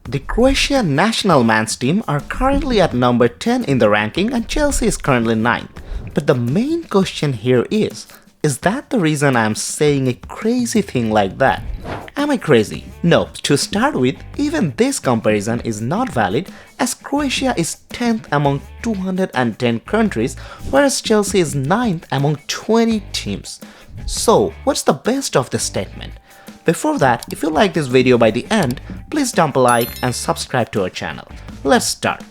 The Croatia national men's team are currently at number 10 in the ranking and Chelsea is currently 9th. But the main question here is that the reason I am saying a crazy thing like that? Am I crazy? No, to start with, even this comparison is not valid as Croatia is 10th among 210 countries whereas Chelsea is 9th among 20 teams. So, what's the best of this statement? Before that, if you like this video by the end, please dump a like and subscribe to our channel. Let's start.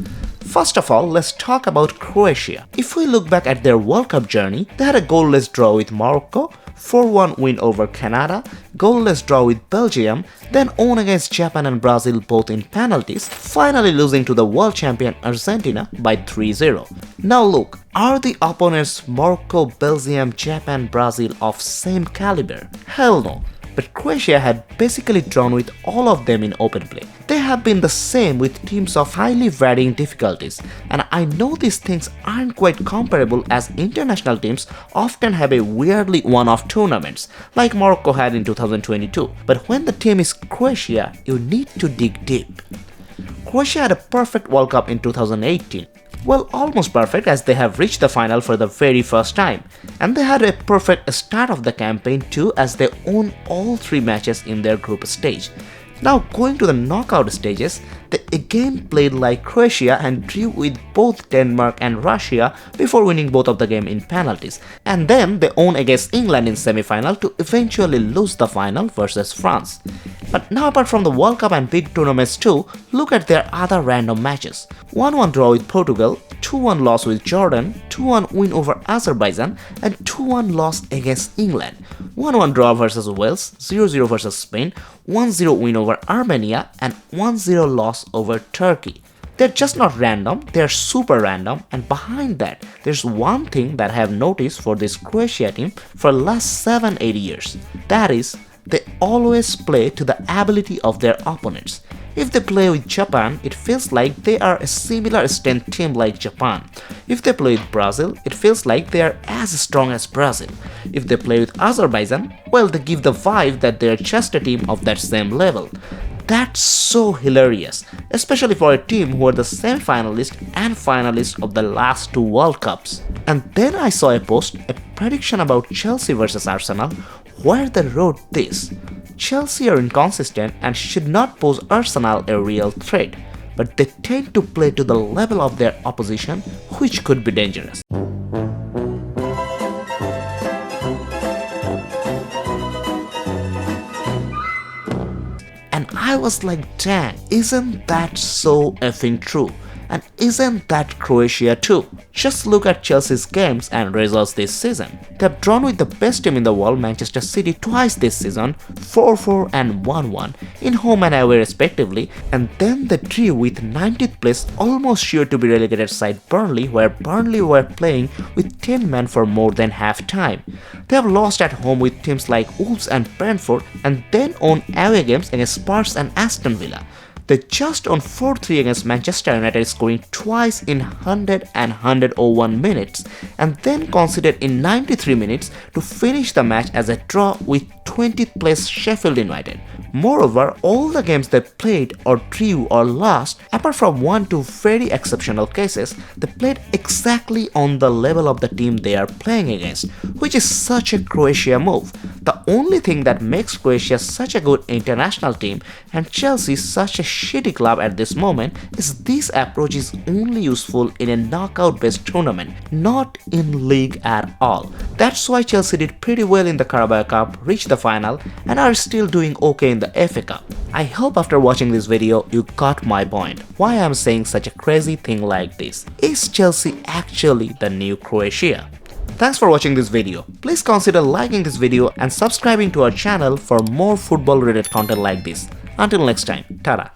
First of all, let's talk about Croatia. If we look back at their World Cup journey, they had a goalless draw with Morocco, 4-1 win over Canada, goalless draw with Belgium, then won against Japan and Brazil both in penalties, finally losing to the world champion Argentina by 3-0. Now look, are the opponents Morocco, Belgium, Japan, Brazil of same caliber? Hell no. But Croatia had basically drawn with all of them in open play. They have been the same with teams of highly varying difficulties, and I know these things aren't quite comparable as international teams often have a weirdly one-off tournaments, like Morocco had in 2022. But when the team is Croatia, you need to dig deep. Croatia had a perfect World Cup in 2018. Well, almost perfect as they have reached the final for the very first time. And they had a perfect start of the campaign too as they won all 3 matches in their group stage. Now going to the knockout stages, they again played like Croatia and drew with both Denmark and Russia before winning both of the game in penalties. And then they won against England in semi-final to eventually lose the final versus France. But now apart from the World Cup and big tournaments too, look at their other random matches. 1-1 draw with Portugal, 2-1 loss with Jordan, 2-1 win over Azerbaijan and 2-1 loss against England, 1-1 draw versus Wales, 0-0 versus Spain, 1-0 win over Armenia and 1-0 loss over Turkey. They're just not random, they're super random, and behind that, there's one thing that I have noticed for this Croatia team for the last 7-8 years. That is, they always play to the ability of their opponents. If they play with Japan, it feels like they are a similar strength team like Japan. If they play with Brazil, it feels like they are as strong as Brazil. If they play with Azerbaijan, well, they give the vibe that they are just a team of that same level. That's so hilarious, especially for a team who are the semi-finalists and finalists of the last 2 World Cups. And then I saw a post, a prediction about Chelsea versus Arsenal, where they wrote this: Chelsea are inconsistent and should not pose Arsenal a real threat, but they tend to play to the level of their opposition, which could be dangerous. And I was like, dang, isn't that so effing true? And isn't that Croatia too? Just look at Chelsea's games and results this season. They have drawn with the best team in the world, Manchester City, twice this season, 4-4 and 1-1, in home and away respectively, and then they drew with 90th place, almost sure to be relegated side Burnley, where Burnley were playing with 10 men for more than half time. They have lost at home with teams like Wolves and Brentford, and then won away games against Spurs and Aston Villa. They just won 4-3 against Manchester United, scoring twice in 100 and 101 minutes, and then conceded in 93 minutes to finish the match as a draw with 20th place Sheffield United. Moreover, all the games they played or drew or lost, apart from 1-2 very exceptional cases, they played exactly on the level of the team they are playing against, which is such a Croatia move. The only thing that makes Croatia such a good international team and Chelsea such a shitty club at this moment is this approach is only useful in a knockout-based tournament, not in league at all. That's why Chelsea did pretty well in the Carabao Cup, reached the final, and are still doing okay in the FA Cup. I hope after watching this video you got my point, why I am saying such a crazy thing like this. Is Chelsea actually the new Croatia? Thanks for watching this video. Please consider liking this video and subscribing to our channel for more football related content like this. Until next time, ta-da.